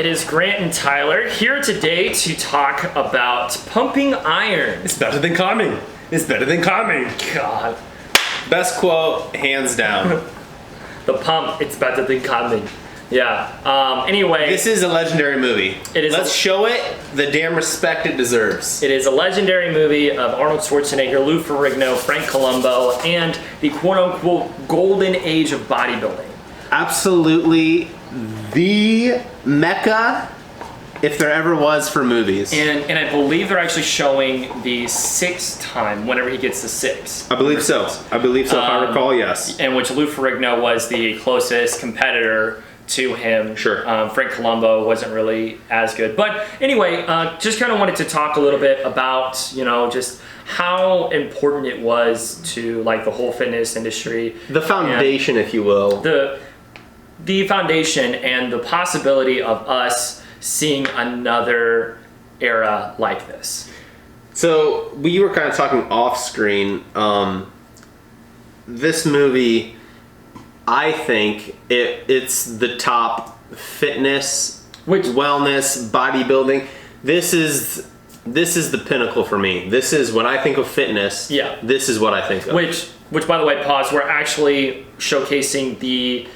it is Grant and Tyler here today to talk about pumping iron. It's better than coming. It's better than coming. God. Best quote, hands down. The pump, it's better than coming. Yeah. Anyway. This is a legendary movie. It is. Let's show it the damn respect it deserves. It is a legendary movie of Arnold Schwarzenegger, Lou Ferrigno, Frank Columbo, and the quote-unquote golden age of bodybuilding. Absolutely the mecca, if there ever was, for movies. And I believe they're actually showing the sixth time whenever he gets to 6. I believe so. I believe so, if I recall, yes. In which Lou Ferrigno was the closest competitor to him. Sure. Frank Columbo wasn't really as good. But anyway, just kind of wanted to talk a little bit about, you know, just how important it was to like the whole fitness industry. The foundation, if you will. The foundation and the possibility of us seeing another era like this. So we were kind of talking off screen. This movie, I think it's the top fitness, wellness, bodybuilding. This is the pinnacle for me. This is when I think of fitness. Yeah. This is what I think of. Which by the way, pause. We're actually showcasing the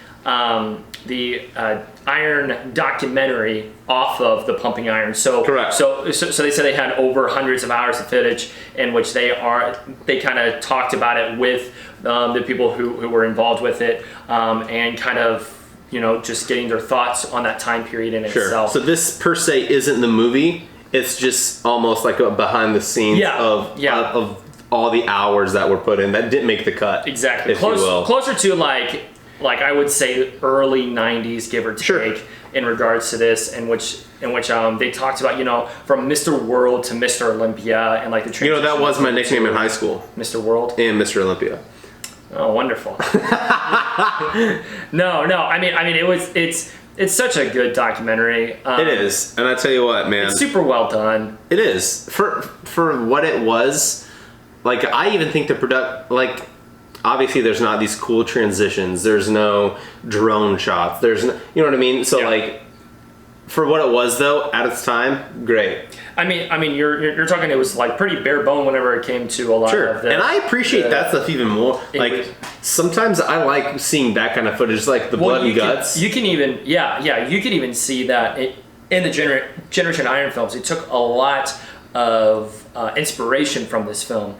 iron documentary off of the pumping iron. So correct. So they said they had over hundreds of hours of footage in which they kind of talked about it with the people who were involved with it, and kind of, you know, just getting their thoughts on that time period in itself. So this per se isn't the movie. It's just almost like a behind the scenes of all the hours that were put in that didn't make the cut. Exactly. If you will. Closer to like I would say early 90s, give or take, in regards to this, in which they talked about, you know, from Mr. World to Mr. Olympia and like the transition. You know, that was my nickname in high school. Mr. World? And Mr. Olympia. Oh, wonderful. No. I mean, it's such a good documentary. It is, and I tell you what, man, it's super well done. It is for what it was. Like, I even think the obviously there's not these cool transitions. There's no drone shots. There's no, you know what I mean? So like, for what it was though, at its time, great. I mean, you're talking. It was like pretty bare bone whenever it came to a lot of the. And I appreciate that stuff even more. Like, sometimes I like seeing that kind of footage, like the blood and guts. You can even you could even see that in the Generation Iron films. It took a lot of inspiration from this film,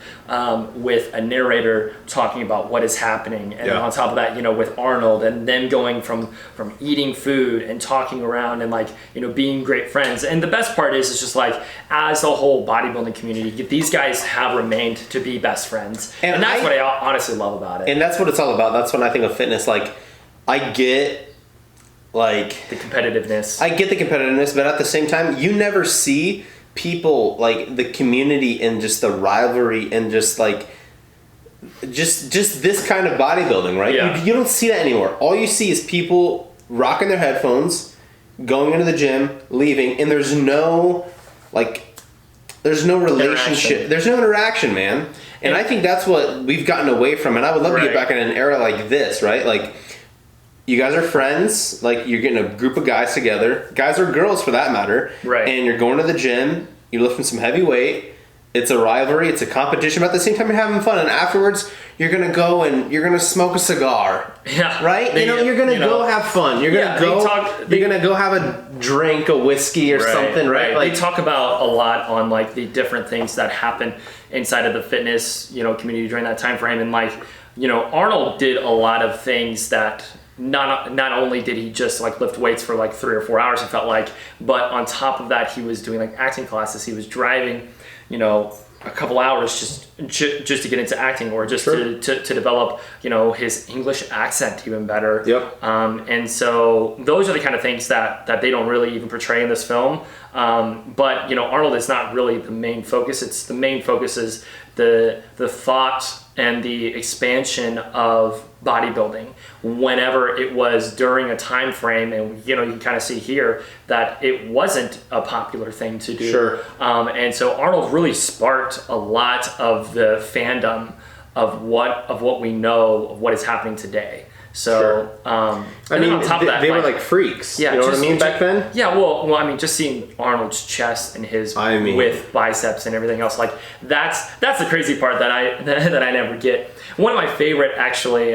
with a narrator talking about what is happening, and on top of that, you know, with Arnold and them going from eating food and talking around and, like, you know, being great friends. And the best part is just like, as the whole bodybuilding community, these guys have remained to be best friends, and that's what I honestly love about it. And that's what it's all about. That's when I think of fitness. Like, I get like the competitiveness. But at the same time, you never see people, like, the community and just the rivalry and just like just this kind of bodybuilding, right? You don't see that anymore. All you see is people rocking their headphones, going into the gym, leaving, and there's no relationship. There's no interaction, man. And I think that's what we've gotten away from. And I would love to get back in an era like this, right? Like, you guys are friends, like, you're getting a group of guys together, guys or girls for that matter, right? And you're going to the gym, you're lifting some heavy weight, it's a rivalry, it's a competition, but at the same time you're having fun, and afterwards you're going to go and you're going to smoke a cigar, right? You're going to go have fun, you're going to go have a drink, a whiskey or something, right? Like, they talk about a lot on, like, the different things that happen inside of the fitness, you know, community during that time frame, and, like, you know, Arnold did a lot of things that not only did he just like lift weights for like 3 or 4 hours, it felt like, but on top of that, he was doing like acting classes. He was driving, you know, a couple hours just to get into acting, or just to develop, you know, his English accent even better. And so those are the kind of things that they don't really even portray in this film. But, you know, Arnold is not really the main focus. It's the main focus is the thought and the expansion of bodybuilding whenever it was during a time frame, and, you know, you can kind of see here that it wasn't a popular thing to do. And so Arnold really sparked a lot of the fandom of what we know of what is happening today. So, I mean, on top of that, they were like freaks. Yeah, you know what I mean back then? Yeah, well, I mean, just seeing Arnold's chest and his with biceps and everything else, like that's the crazy part that I never get. One of my favorite actually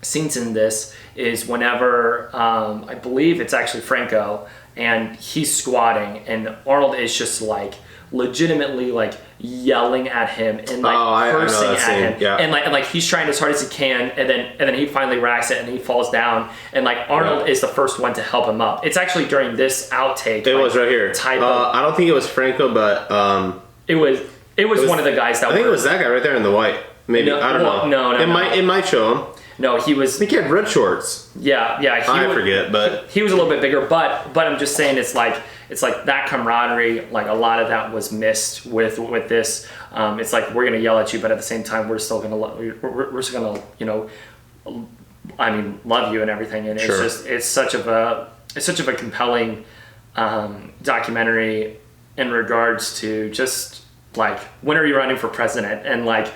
scenes in this is whenever I believe it's actually Franco and he's squatting and Arnold is just like legitimately like yelling at him and like cursing at him, and like he's trying as hard as he can, and then he finally racks it and he falls down, and like Arnold is the first one to help him up. It's actually during this outtake. It was right here. I don't think it was Franco, but it was one of the guys that. I think it was that guy right there in the white. Maybe I don't know. No. It might show him. No, he was. I think he had red shorts. Yeah. I forget, but he was a little bit bigger. But I'm just saying, it's like that camaraderie. Like a lot of that was missed with this. It's like we're gonna yell at you, but at the same time, we're still gonna we're still gonna love you and everything. And it's such of a compelling documentary in regards to just. Like, when are you running for president? And like,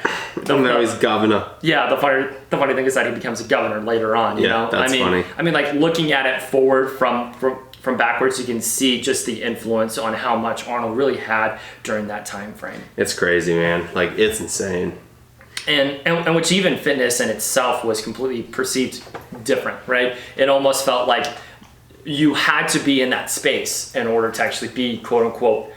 now he's governor. Yeah, the funny thing is that he becomes a governor later on. You know, that's funny. I mean, like looking at it forward from backwards, you can see just the influence on how much Arnold really had during that time frame. It's crazy, man. Like it's insane. And which even fitness in itself was completely perceived different, right? It almost felt like you had to be in that space in order to actually be quote unquote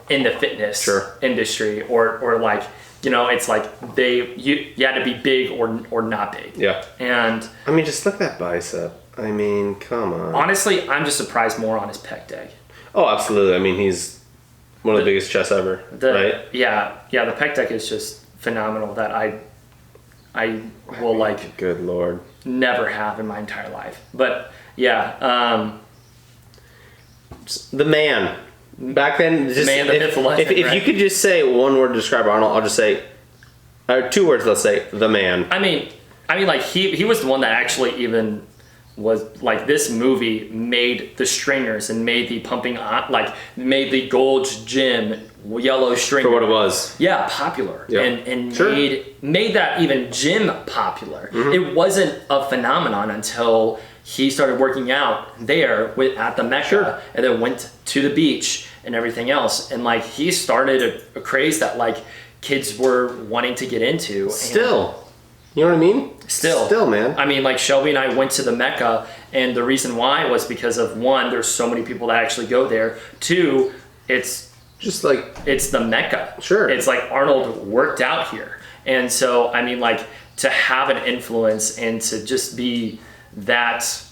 in the fitness industry, or like, you know, it's like you had to be big or not big. Yeah. And I mean, just look at that bicep. I mean, come on. Honestly, I'm just surprised more on his pec day. Oh, absolutely. I mean, he's one of the biggest chests ever, right? Yeah. The pec deck is just phenomenal that I will like. Good Lord. Never have in my entire life. But yeah. The man. Back then, just man, if you could just say one word to describe Arnold, I'll just say, or 2 words. Let's say the man. I mean, like he was the one that actually even was like this movie made the stringers and made the made the Gold's Gym yellow stringer for what it was. Yeah, popular. Yeah. And made that even gym popular. Mm-hmm. It wasn't a phenomenon until he started working out there at the Mecca, and then went to the beach and everything else. And like he started a craze that like kids were wanting to get into. Still. You know what I mean? Still, man. I mean, like Shelby and I went to the Mecca, and the reason why was because of, one, there's so many people that actually go there. 2, it's just like it's the Mecca. Sure. It's like Arnold worked out here. And so, I mean, like to have an influence and to just be that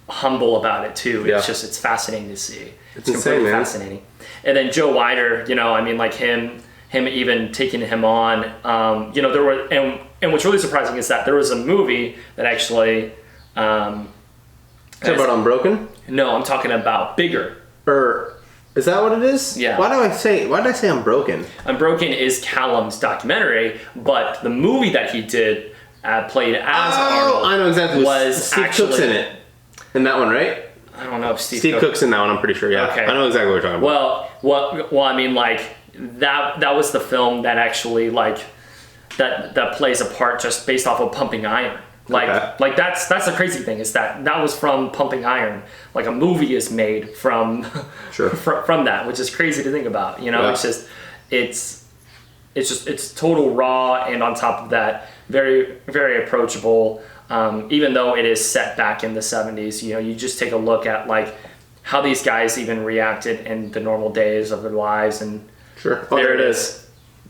humble about it too. It's just, it's fascinating to see. It's insane, man. Fascinating. And then Joe Weider, you know, I mean, like him even taking him on, you know, there were, and what's really surprising is that there was a movie that actually, talking about Unbroken? No, I'm talking about Bigger. Is that what it is? Yeah. Why did I say Unbroken? Unbroken is Callum's documentary, but the movie that he did played as Arnold. I know exactly. Was Steve Cook's in it. In that one, right? I don't know if Steve Cook's in that one. I'm pretty sure. Yeah. Okay. I know exactly what you're talking about. Well, I mean, like that was the film that actually like that plays a part just based off of Pumping Iron. Like that's the crazy thing is that was from Pumping Iron. Like a movie is made from from that, which is crazy to think about. You know, it's total raw, and on top of that, very very approachable. Even though it is set back in the 70s, you know, you just take a look at like how these guys even reacted in the normal days of their lives, and there it is.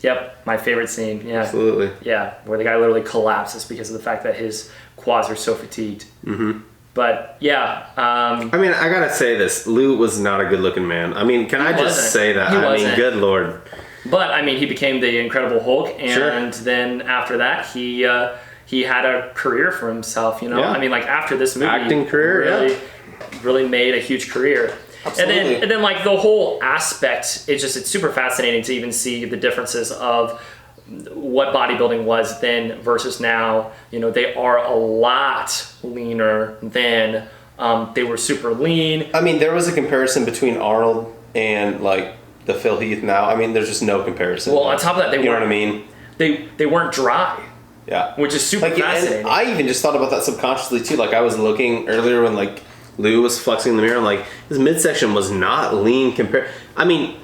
Yep, my favorite scene. Yeah, absolutely. Yeah, where the guy literally collapses because of the fact that his quads are so fatigued. Mm-hmm. But yeah, I mean, I gotta say this: Lou was not a good-looking man. I mean, can I just say that? I mean, good Lord. But I mean, he became the Incredible Hulk, and then after that, he had a career for himself. You know, I mean, like after this movie, acting career, really made a huge career. Absolutely. And then like the whole aspect, it's super fascinating to even see the differences of what bodybuilding was then versus now. You know, they are a lot leaner then. They were super lean. I mean, there was a comparison between Arnold and like the Phil Heath now. I mean, there's just no comparison. Well, on top of that, you know what I mean? They weren't dry. Yeah. Which is super fascinating. And I even just thought about that subconsciously too. Like I was looking earlier when like Lou was flexing in the mirror. I'm like, his midsection was not lean compared. I mean,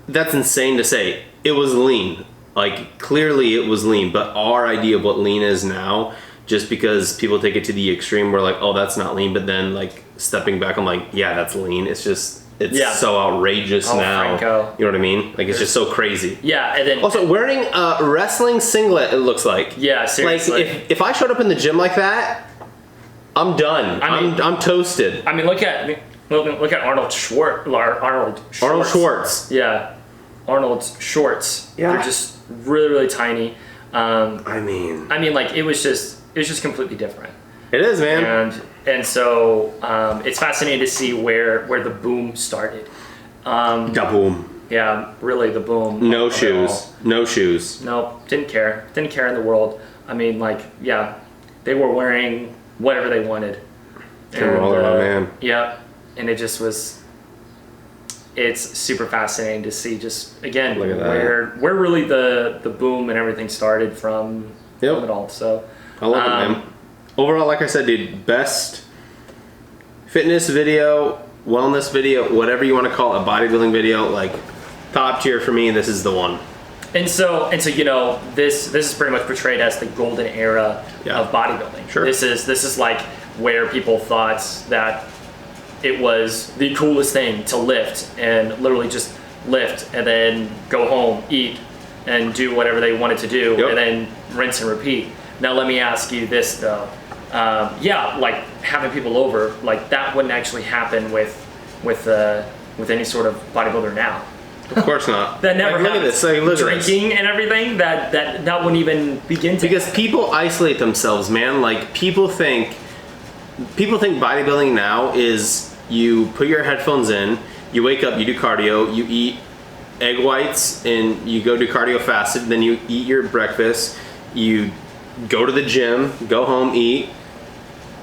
that's insane to say. It was lean. Like clearly it was lean. But our idea of what lean is now, just because people take it to the extreme, we're like, oh, that's not lean. But then like stepping back, I'm like, yeah, that's lean. It's just. It's so outrageous now. Franco. You know what I mean? Like it's just so crazy. Yeah, and then also wearing a wrestling singlet. It looks like. Yeah, seriously. Like if I showed up in the gym like that, I'm done. I'm toasted. I mean, look at Arnold Schwartz. Arnold Schwartz. Yeah, Arnold's shorts. Yeah. They're just really, really tiny. I mean, like it was just completely different. It is, man. And so it's fascinating to see where the boom started. The boom. Yeah, really the boom. No shoes. Nope, didn't care in the world. I mean, like, yeah, they were wearing whatever they wanted. Man. Yeah, and it just was. It's super fascinating to see just again where really the boom and everything started from it all. So I love it, man. Overall, like I said, dude, best fitness video, wellness video, whatever you want to call it, a bodybuilding video, like top tier for me. This is the one. And so you know, this is pretty much portrayed as the golden era of bodybuilding. Sure. This is like where people thought that it was the coolest thing to lift and literally just lift and then go home, eat, and do whatever they wanted to do, and then rinse and repeat. Now let me ask you this though. Like having people over, like that wouldn't actually happen with any sort of bodybuilder now. Of course not. That never look happens. At this. Look Drinking and everything, that wouldn't even begin to. Because people isolate themselves, man. Like people think bodybuilding now is you put your headphones in, you wake up, you do cardio, you eat egg whites, and you go do cardio fasted. Then you eat your breakfast, you go to the gym, go home, eat,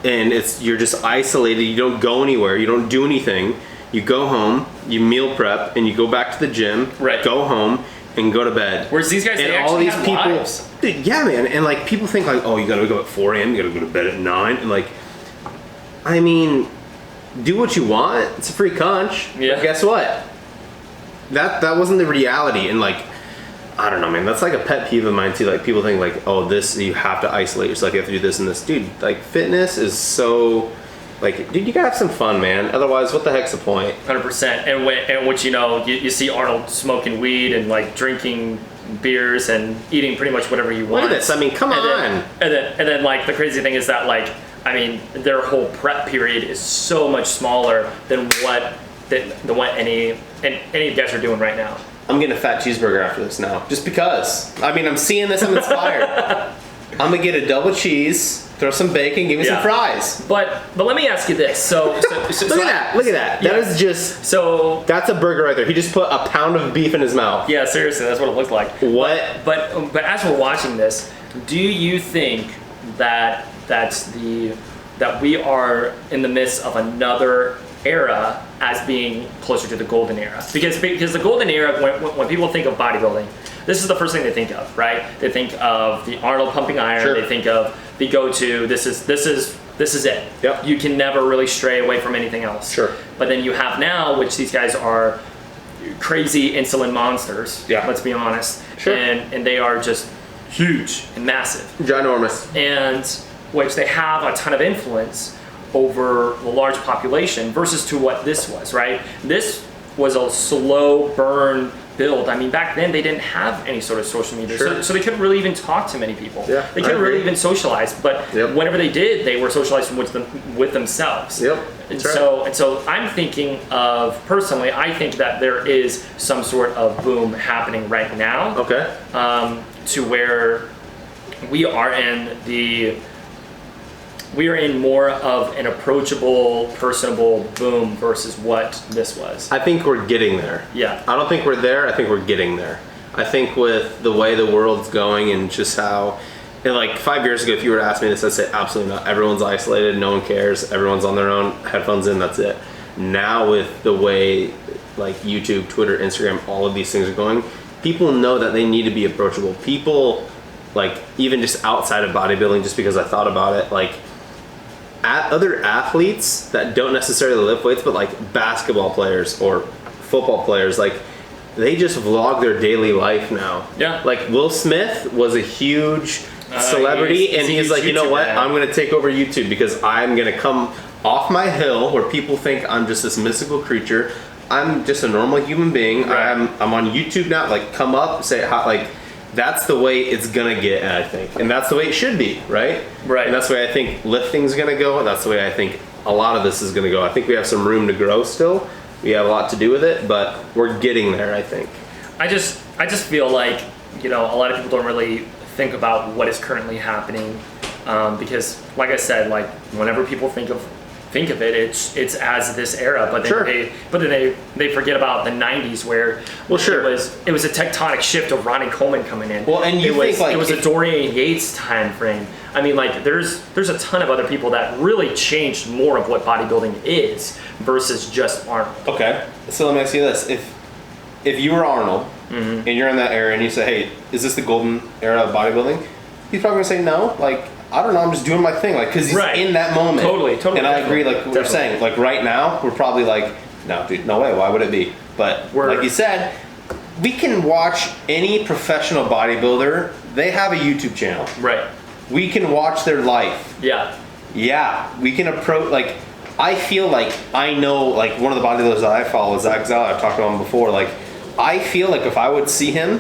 and you're just isolated. You don't go anywhere. You don't do anything. You go home, you meal prep, and you go back to the gym, go home, and go to bed. Whereas these guys, they actually have lives. Dude, yeah, man. And like people think like, oh, you gotta go at 4 a.m., you gotta go to bed at 9, and like, I mean, do what you want. It's a free conch. Yeah. But guess what? That wasn't the reality, and like, I don't know, man. That's like a pet peeve of mine too. Like people think like, oh, this you have to isolate yourself. You have to do this and this, dude. Like fitness is so, like, dude, you gotta have some fun, man. Otherwise, what the heck's the point? 100%. And which you know, you see Arnold smoking weed and like drinking beers and eating pretty much whatever he wants. Look at this. I mean, come on. And then like the crazy thing is that like, I mean, their whole prep period is so much smaller than what any of you guys are doing right now. I'm getting a fat cheeseburger after this now, just because. I mean, I'm seeing this, I'm inspired. I'm gonna get a double cheese, throw some bacon, give me some fries. But let me ask you this. So look at that. Yeah. That is just that's a burger right there. He just put a pound of beef in his mouth. Yeah, seriously, that's what it looked like. What? But as we're watching this, do you think that we are in the midst of another era as being closer to the golden era? Because the golden era, when people think of bodybuilding, this is the first thing they think of, right? They think of the Arnold pumping iron. Sure. They think of the go-to. This is it. Yep. You can never really stray away from anything else. Sure. But then you have now, which these guys are crazy insulin monsters. Yeah. Let's be honest. Sure. And they are just huge and massive. Ginormous. And which they have a ton of influence over the large population versus to what this was, right? This was a slow burn build. I mean, back then they didn't have any sort of social media, so they couldn't really even talk to many people. Yeah, they couldn't really even socialize. But whenever they did, they were socializing with themselves. Yep. And so I'm thinking of personally, I think that there is some sort of boom happening right now. Okay. To where we are in more of an approachable, personable boom versus what this was. I think we're getting there. Yeah. I don't think we're there. I think we're getting there. I think with the way the world's going and just how, and like 5 years ago, if you were to ask me this, I'd say absolutely not. Everyone's isolated. No one cares. Everyone's on their own. Headphones in. That's it. Now with the way like YouTube, Twitter, Instagram, all of these things are going, people know that they need to be approachable. People like even just outside of bodybuilding, just because I thought about it, like other athletes that don't necessarily lift weights, but like basketball players or football players, like they just vlog their daily life now. Yeah. Like Will Smith was a huge celebrity, and he's like, you know what? I'm going to take over YouTube because I'm going to come off my hill where people think I'm just this mystical creature. I'm just a normal human being. Right. I'm on YouTube now. Like, come up, say hi. Like, that's the way it's gonna get, I think, and that's the way it should be, right? Right. And that's the way I think lifting's gonna go. And that's the way I think a lot of this is gonna go. I think we have some room to grow still. We have a lot to do with it, but we're getting there, I think. I just feel like, you know, a lot of people don't really think about what is currently happening, because, like I said, like whenever people think of it, it's as this era, but then they forget about the '90s where it was a tectonic shift of Ronnie Coleman coming in. Well, and it was a Dorian Yates time frame. I mean, like there's a ton of other people that really changed more of what bodybuilding is versus just Arnold. Okay, so let me ask you this: if you were Arnold and you're in that era and you say, "Hey, is this the golden era of bodybuilding?" He's probably gonna say no. Like, I don't know, I'm just doing my thing, like, because he's in that moment. Totally. And I agree, like what you're saying, like right now, we're probably like, no, dude, no way, why would it be? But like you said, we can watch any professional bodybuilder, they have a YouTube channel. Right. We can watch their life. Yeah. Yeah, we can approach, like, I feel like I know, like, one of the bodybuilders that I follow is Zach Zala, I've talked about him before, like, I feel like if I would see him,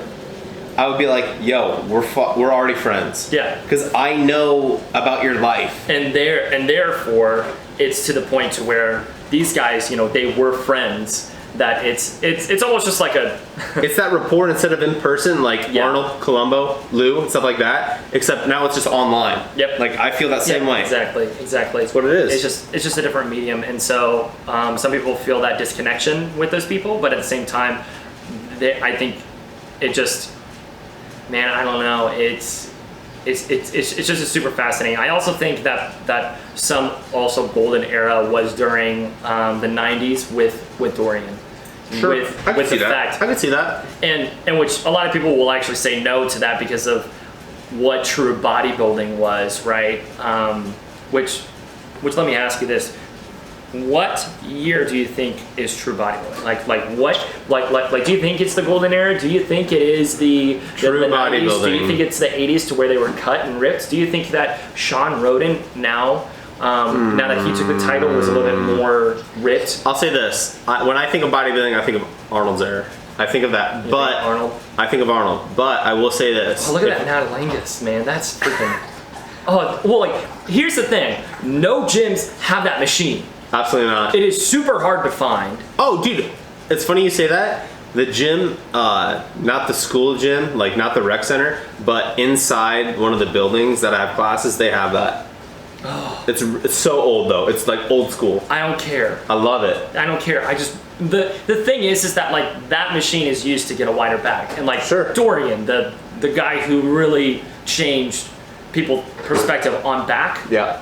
I would be like, yo, we're already friends. Yeah. Because I know about your life. And therefore, it's to the point to where these guys, you know, they were friends. That it's almost just like a. It's that rapport instead of in person, like Arnold, Columbo, Lou, and stuff like that. Except now it's just online. Yep. Like I feel that same way. Exactly. That's what it is. It's just a different medium, and so some people feel that disconnection with those people, but at the same time, I think it just. Man, I don't know. It's just super fascinating. I also think that some also golden era was during the '90s with Dorian. Sure, I can see that. I can see that. And which a lot of people will actually say no to that because of what true bodybuilding was, right? Which let me ask you this. What year do you think is true bodybuilding? Like do you think it's the golden era? Do you think it is the true the bodybuilding? 90s? Do you think it's the 80s to where they were cut and ripped? Do you think that Sean Roden now that he took the title was a little bit more ripped? I'll say this: when I think of bodybuilding, I think of Arnold's era. I think of that, but Arnold. I think of Arnold. But I will say this: look at that Natalangus, man. That's freaking. Oh well, like here's the thing: no gyms have that machine. Absolutely not. It is super hard to find. Oh, dude, it's funny you say that. The gym, not the school gym, like not the rec center, but inside one of the buildings that I have classes, they have that. Oh. It's so old though. It's like old school. I don't care. I love it. I don't care. I just the thing is that like that machine is used to get a wider back, and like Dorian, the guy who really changed people's perspective on back. Yeah.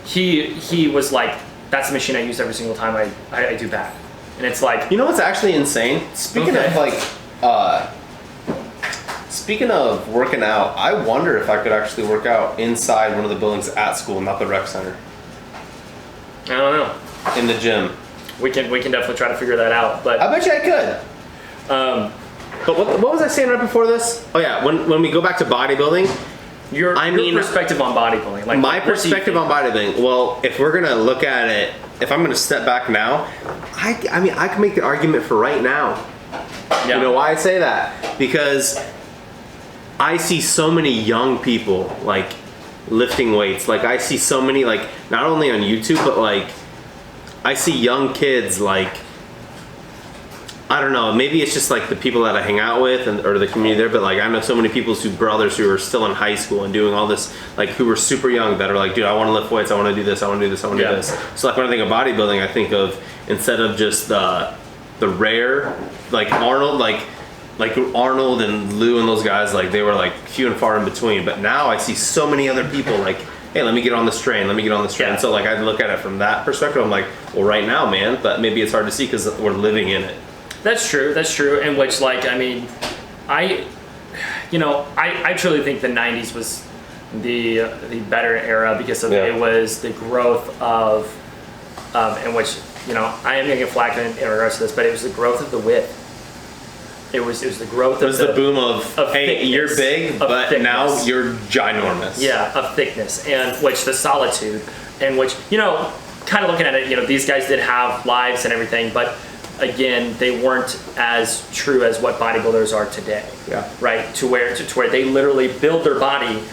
He was like. That's the machine I use every single time I do back. And it's like... You know what's actually insane? Speaking of working out, I wonder if I could actually work out inside one of the buildings at school, not the rec center. I don't know. In the gym. We can definitely try to figure that out. But I bet you I could. But what was I saying right before this? Oh yeah, when we go back to bodybuilding... Your perspective on bodybuilding. Like my perspective on bodybuilding. Well, if we're gonna look at it, if I'm gonna step back now, I mean I can make the argument for right now. Yeah. You know why I say that? Because I see so many young people like lifting weights. Like I see so many like not only on YouTube but like I see young kids like. I don't know, maybe it's just like the people that I hang out with or the community there, but like I know so many people's brothers who are still in high school and doing all this, like who were super young that are like, dude, I want to lift weights, I want to do this, I want to do this, I want to do this. So like when I think of bodybuilding, I think of, instead of just the rare, like Arnold, like Arnold and Lou and those guys, like they were like few and far in between, but now I see so many other people like, hey, let me get on this train, Yeah. So like I look at it from that perspective, I'm like, well right now, man, but maybe it's hard to see because we're living in it. That's true, and which, like, I mean, I truly think the 90s was the better era because of it was the growth of in which I am going to get flack in regards to this, but it was the growth of the width. It was the growth. It was the boom of hey, thickness, you're big, but thickness. Now you're ginormous. Yeah, of thickness, and which the solitude, and which kind of looking at it, these guys did have lives and everything, but again, they weren't as true as what bodybuilders are today. Yeah. Right. To where they literally build their body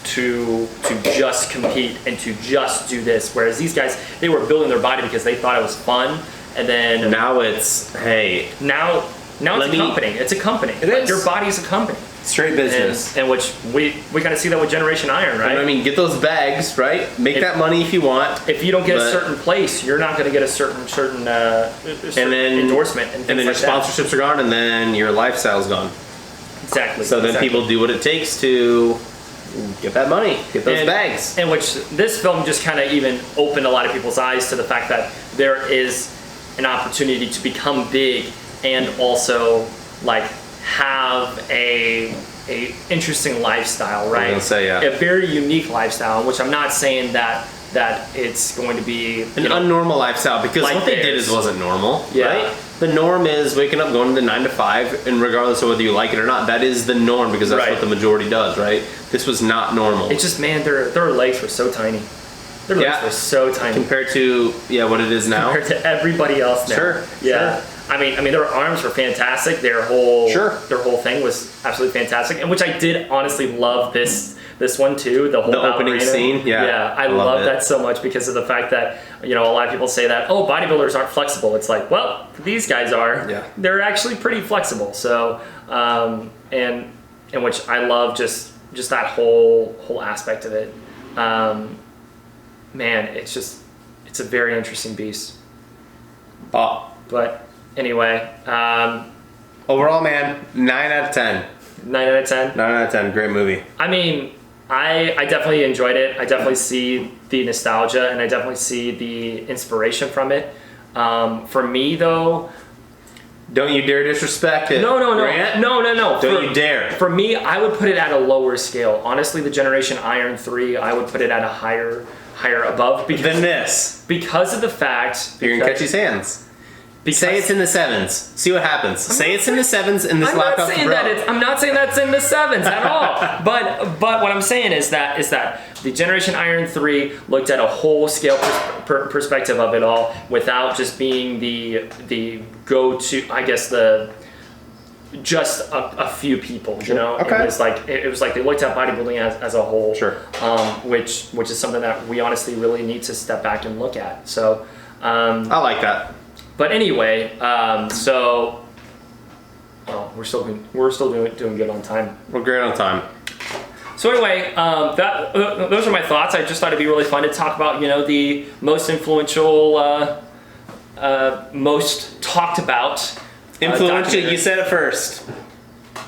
to just compete and to just do this, whereas these guys, they were building their body because they thought it was fun, and then now it's now it's a company. It's a company. It is. Your body's a company. Straight business. And which we kind of see that with Generation Iron, right? I mean, get those bags, right? Make that money if you want. If you don't get a certain place, you're not going to get a certain endorsement. And then your sponsorships are gone, and then your lifestyle's gone. Exactly. So then people do what it takes to get that money, get those bags. And which this film just kind of even opened a lot of people's eyes to the fact that there is an opportunity to become big and also have a interesting lifestyle, right? I was gonna say, yeah. A very unique lifestyle, which I'm not saying that it's going to be an unnormal lifestyle, because what they did wasn't normal, right? The norm is waking up, going to 9 to 5, and regardless of whether you like it or not, that is the norm, because that's what the majority does, right? This was not normal. It's just, man, their legs were so tiny. Their legs were so tiny compared to what it is now. Compared to everybody else now. Sure. Yeah. Sure. I mean, their arms were fantastic. Their whole thing was absolutely fantastic, and which I did honestly love this one too. The opening scene. Yeah. I love that so much because of the fact that a lot of people say that bodybuilders aren't flexible. It's like, well, these guys are. Yeah. They're actually pretty flexible. So and which I love just that whole aspect of it. Man, it's a very interesting beast. But anyway, overall, man, 9 out of 10. 9 out of 10? 9 out of 10. Great movie. I mean, I definitely enjoyed it. I definitely see the nostalgia, and I definitely see the inspiration from it. For me, though... Don't you dare disrespect it. No. Grant? No. Don't you dare. For me, I would put it at a lower scale. Honestly, the Generation Iron 3, I would put it at a higher above. Than this. Because of the fact... You're going to catch his hands. Say it's in the 7s. See what happens. Say it's in the 7s in this lockout. I'm not saying that's in the 7s at all. But what I'm saying is that the Generation Iron 3 looked at a whole scale perspective of it all without just being the go-to, I guess, just a few people, Okay. It was like they looked at bodybuilding as a whole. Sure. Which is something that we honestly really need to step back and look at. So I like that. But anyway, we're still doing good on time. We're great on time. So anyway, those are my thoughts. I just thought it'd be really fun to talk about the most influential, most talked about. Influential. You said it first.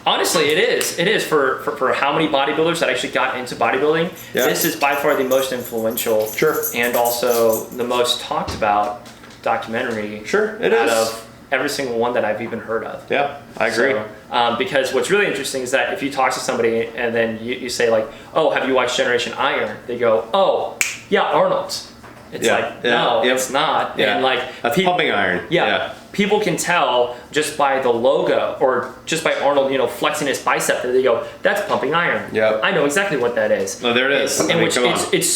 Honestly, it is. It is for how many bodybuilders that actually got into bodybuilding. Yeah. This is by far the most influential. Sure. And also the most talked about documentary. Sure, it out is. Of every single one that I've even heard of. Yeah, I agree. So, because what's really interesting is that if you talk to somebody and then you say like, oh, have you watched Generation Iron? They go, oh, yeah, Arnold. It's no, it's not. Yeah. And that's Pumping Iron. Yeah. People can tell just by the logo or just by Arnold, flexing his bicep that they go, that's Pumping Iron. Yeah. I know exactly what that is. Oh, there it is. And it's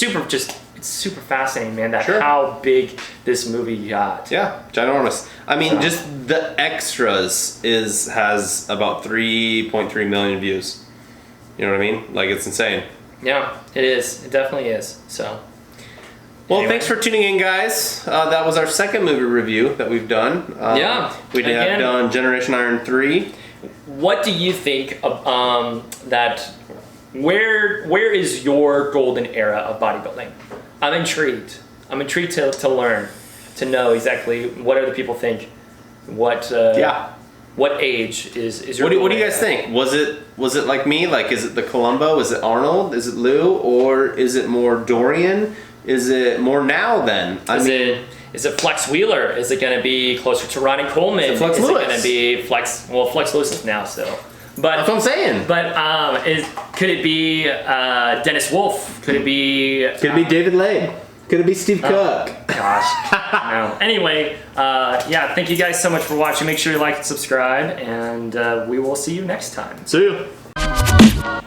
super fascinating, man, that how big this movie got. Yeah, ginormous. I mean, just the extras has about 3.3 million views. You know what I mean? It's insane. Yeah, it is. It definitely is. So. Well, thanks for tuning in, guys. That was our second movie review that we've done. We have done Generation Iron 3. What do you think of that? Where is your golden era of bodybuilding? I'm intrigued. I'm intrigued to learn, to know exactly what other people think. What age is your? What do you guys think? Was it like me? Is it the Columbo? Is it Arnold? Is it Lou? Or is it more Dorian? Is it more now then? Is it Flex Wheeler? Is it going to be closer to Ronnie Coleman? Is it Flex Lewis? Lewis? It going to be Flex? Well, Flex Lewis is now still. But that's what I'm saying. But could it be Dennis Wolf? Could it be? Could it be David Lade? Could it be Steve Cook? Gosh. No. Anyway, yeah. Thank you guys so much for watching. Make sure you like and subscribe, and we will see you next time. See you.